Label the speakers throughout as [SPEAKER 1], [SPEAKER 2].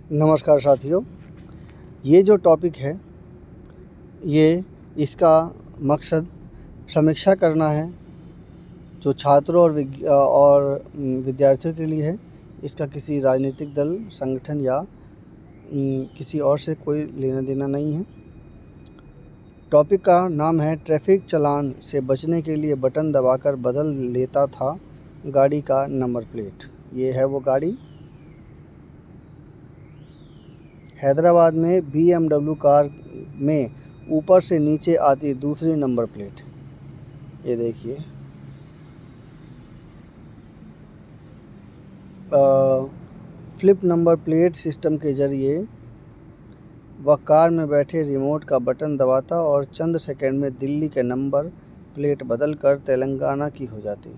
[SPEAKER 1] नमस्कार साथियों, ये जो टॉपिक है इसका मकसद समीक्षा करना है जो छात्रों और विद्यार्थियों के लिए है। इसका किसी राजनीतिक दल, संगठन या किसी और से कोई लेना देना नहीं है। टॉपिक का नाम है ट्रैफिक चालान से बचने के लिए बटन दबाकर बदल लेता था गाड़ी का नंबर प्लेट। ये है वो गाड़ी। हैदराबाद में BMW कार में ऊपर से नीचे आती दूसरी नंबर प्लेट, ये देखिए। फ्लिप नंबर प्लेट सिस्टम के ज़रिए वह कार में बैठे रिमोट का बटन दबाता और चंद सेकंड में दिल्ली के नंबर प्लेट बदलकर तेलंगाना की हो जाती।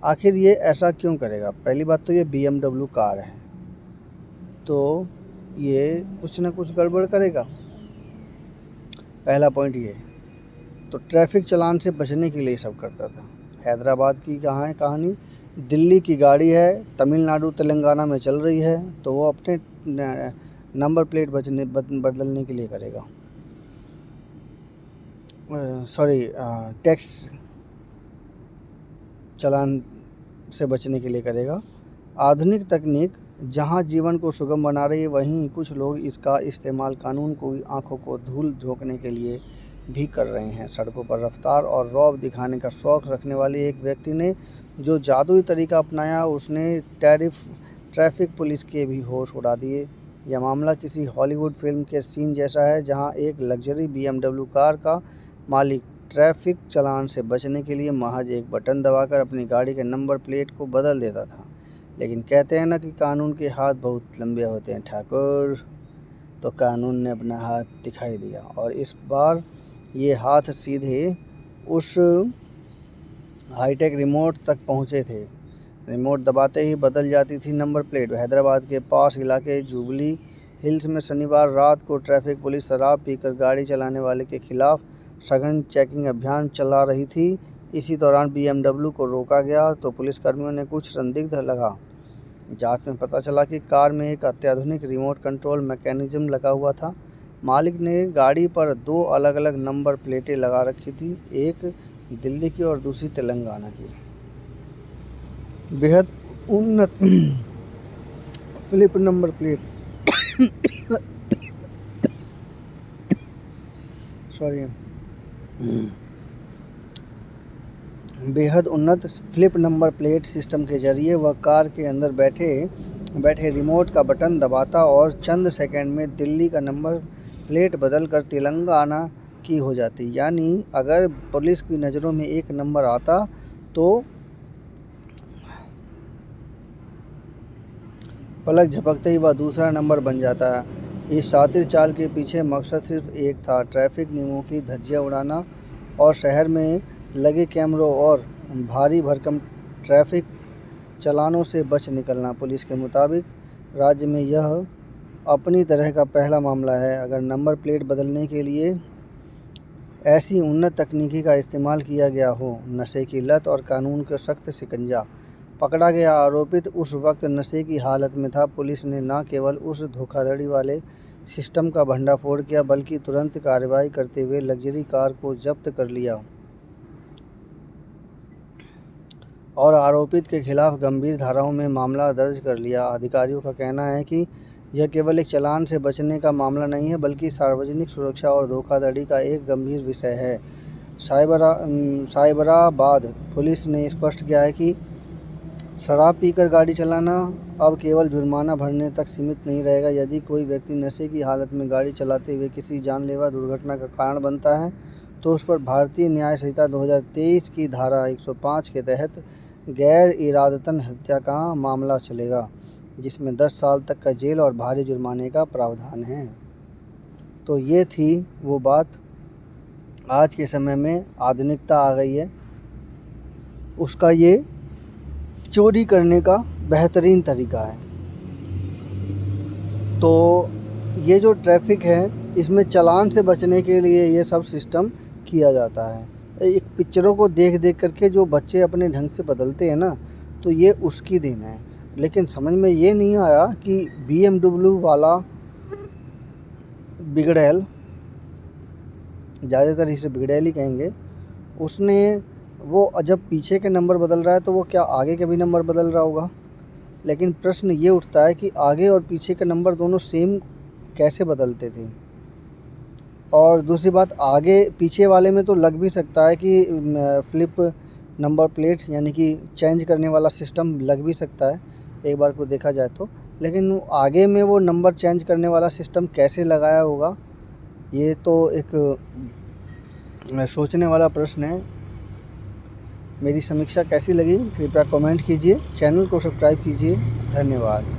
[SPEAKER 1] आखिर ये ऐसा क्यों करेगा? पहली बात तो ये BMW कार है, तो ये कुछ ना कुछ गड़बड़ करेगा। पहला पॉइंट ये। तो ट्रैफिक चालान से बचने के लिए सब करता था। हैदराबाद की कहाँ है कहानी? दिल्ली की गाड़ी है, तमिलनाडु तेलंगाना में चल रही है, तो वो अपने नंबर प्लेट बदलने के लिए करेगा। टैक्स चालान से बचने के लिए करेगा। आधुनिक तकनीक जहां जीवन को सुगम बना रही है, वहीं कुछ लोग इसका इस्तेमाल कानून को आंखों को धूल झोंकने के लिए भी कर रहे हैं। सड़कों पर रफ्तार और रौब दिखाने का शौक़ रखने वाले एक व्यक्ति ने जो जादुई तरीका अपनाया, उसने ट्रैफिक पुलिस के भी होश उड़ा दिए। यह मामला किसी हॉलीवुड फिल्म के सीन जैसा है, जहां एक लग्जरी BMW कार का मालिक ट्रैफिक चालान से बचने के लिए महज एक बटन दबाकर अपनी गाड़ी के नंबर प्लेट को बदल देता था। लेकिन कहते हैं ना कि कानून के हाथ बहुत लंबे होते हैं ठाकुर। तो कानून ने अपना हाथ दिखाई दिया और इस बार ये हाथ सीधे उस हाईटेक रिमोट तक पहुंचे थे। रिमोट दबाते ही बदल जाती थी नंबर प्लेट। हैदराबाद के पास इलाके जुबली हिल्स में शनिवार रात को ट्रैफिक पुलिस शराब पीकर गाड़ी चलाने वाले के खिलाफ सघन चेकिंग अभियान चला रही थी। इसी दौरान BMW को रोका गया तो पुलिसकर्मियों ने कुछ संदिग्ध लगा। जांच में पता चला कि कार में एक अत्याधुनिक रिमोट कंट्रोल मैकेनिज्म लगा हुआ था। मालिक ने गाड़ी पर 2 अलग-अलग नंबर प्लेटें लगा रखी थी, एक दिल्ली की और दूसरी तेलंगाना की। बेहद उन्नत फ्लिप नंबर प्लेट बेहद उन्नत फ्लिप नंबर प्लेट सिस्टम के ज़रिए वह कार के अंदर बैठे रिमोट का बटन दबाता और चंद सेकंड में दिल्ली का नंबर प्लेट बदलकर तेलंगाना की हो जाती। यानी अगर पुलिस की नज़रों में एक नंबर आता तो पलक झपकते ही वह दूसरा नंबर बन जाता। इस शातिर चाल के पीछे मकसद सिर्फ एक था, ट्रैफिक नियमों की धज्जियां उड़ाना और शहर में लगे कैमरों और भारी भरकम ट्रैफिक चालानों से बच निकलना। पुलिस के मुताबिक राज्य में यह अपनी तरह का पहला मामला है। अगर नंबर प्लेट बदलने के लिए ऐसी उन्नत तकनीकी का इस्तेमाल किया गया हो। नशे की लत और कानून का सख्त शिकंजा। पकड़ा गया आरोपित उस वक्त नशे की हालत में था। पुलिस ने न केवल उस धोखाधड़ी वाले सिस्टम का भंडाफोड़ किया, बल्कि तुरंत कार्रवाई करते हुए लग्जरी कार को जब्त कर लिया और आरोपित के खिलाफ गंभीर धाराओं में मामला दर्ज कर लिया। अधिकारियों का कहना है कि यह केवल एक चालान से बचने का मामला नहीं है, बल्कि सार्वजनिक सुरक्षा और धोखाधड़ी का एक गंभीर विषय है। साइबराबाद पुलिस ने स्पष्ट किया है कि शराब पीकर गाड़ी चलाना अब केवल जुर्माना भरने तक सीमित नहीं रहेगा। यदि कोई व्यक्ति नशे की हालत में गाड़ी चलाते हुए किसी जानलेवा दुर्घटना का कारण बनता है, तो उस पर भारतीय न्याय संहिता 2023 की धारा 105 के तहत गैर इरादतन हत्या का मामला चलेगा, जिसमें 10 साल तक का जेल और भारी जुर्माने का प्रावधान है। तो ये थी वो बात। आज के समय में आधुनिकता आ गई है, उसका ये चोरी करने का बेहतरीन तरीका है। तो ये जो ट्रैफिक है, इसमें चालान से बचने के लिए ये सब सिस्टम किया जाता है। एक पिक्चरों को देख करके जो बच्चे अपने ढंग से बदलते हैं ना, तो ये उसकी देन है। लेकिन समझ में ये नहीं आया कि BMW वाला बिगड़ैल, ज़्यादातर इसे बिगड़ैल ही कहेंगे, उसने वो जब पीछे के नंबर बदल रहा है तो वो क्या आगे के भी नंबर बदल रहा होगा। लेकिन प्रश्न ये उठता है कि आगे और पीछे के नंबर दोनों सेम कैसे बदलते थे। और दूसरी बात, आगे पीछे वाले में तो लग भी सकता है कि फ्लिप नंबर प्लेट यानी कि चेंज करने वाला सिस्टम लग भी सकता है एक बार को देखा जाए तो, लेकिन आगे में वो नंबर चेंज करने वाला सिस्टम कैसे लगाया होगा, ये तो एक सोचने वाला प्रश्न है। मेरी समीक्षा कैसी लगी कृपया कमेंट कीजिए, चैनल को सब्सक्राइब कीजिए। धन्यवाद।